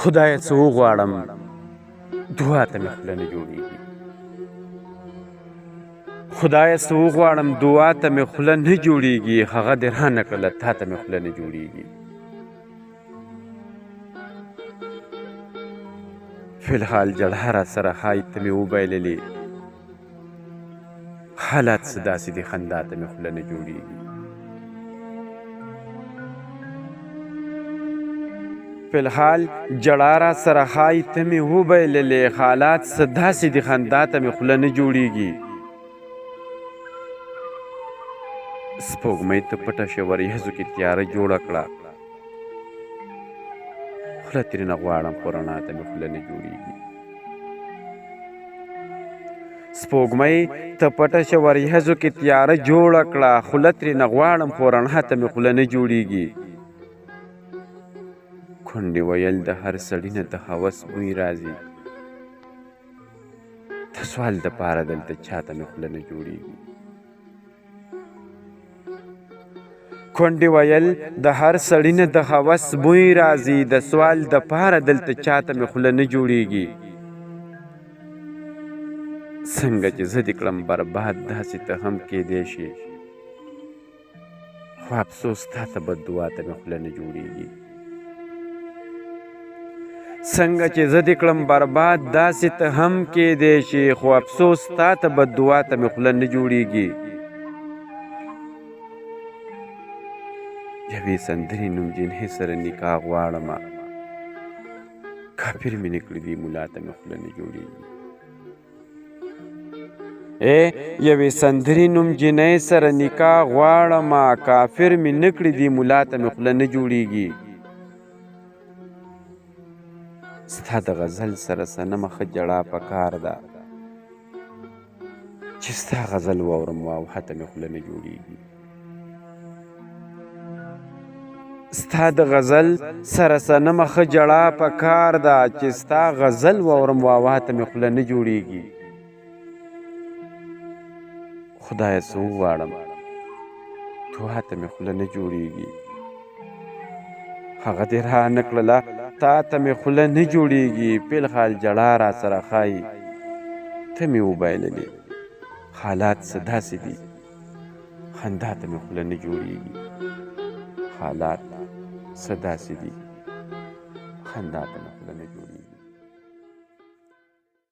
خدایه څه وغواړم دعا ته مې خوله نه جوړېږي. خدایه څه وغواړم دعا ته مې خوله نه جوړېږي. هغه دې رانه کړله تا ته مې خوله نه جوړېږي. فی الحال جړه را سره ښایي ته مې وبایللې. حالات څه داسې دي خندا ته مې خوله نه جوړېږي. فی الحال جړه را سره ښایي ته مې وبایللې. حالات څه داسې دي خندا ته مې خوله نه جوړېږي. سپوږمۍ ته پټه شه وریځو کې تیاره جوړه کړه. خوله ترېنه غواړم خو رڼا ته مې خوله نه جوړېږي. سپوږمۍ ته پټه شه وریځو کې تیاره جوړه کړه. خوله ترېنه غواړم خو رڼا ته مې خوله نه جوړېږي. کونډې ویل د هر سړي نه د هوس بوی راځي. د سوال دپاره دلته چاته مې خوله نه جوړېږي. کونډې ویل د هر سړي نه د هوس بوی راځي. د سوال دپاره دلته چاته مې خوله نه جوړېږي. څنګه چې زه دې کړم برباد داسې ته هم کیدی شي. خو افسوس تا ته بددعا ته مې خوله نه جوړېږي. څنګه چې زه دې کړم برباد داسې ته هم کیدی شي. خو افسوس تا ته بددعا ته مې خوله نه جوړېږي. یوې سندرې نوم جنۍ سره نکاح غواړمه. کافر مې نه کړي دي ملا ته مې خوله نه جوړېږي. یوې سندرې نوم جنۍ سره نکاح غواړمه. کافر مې نه کړي دي ملا ته مې خوله نه جوړېږي. ستا د غزل سره صنمه ښه جړا په کار ده. چې ستا غزل واورم واوحه ته مې خوله نه جوړېږي. ستا د غزل سره صنمه ښه جړا په کار ده. چې ستا غزل واورم واوحه ته مې خوله نه جوړېږي. خدایه څه وغواړم دعا ته مې خوله نه جوړېږي. هغه دې رانه کړله تا ته مې خوله نه جوړېږي. فی الحال جړا را سره ښایي ته مې وبایللې. حالات څه داسې دي خندا ته مې خوله نه جوړېږي. حالات څه داسې دي خندا ته مې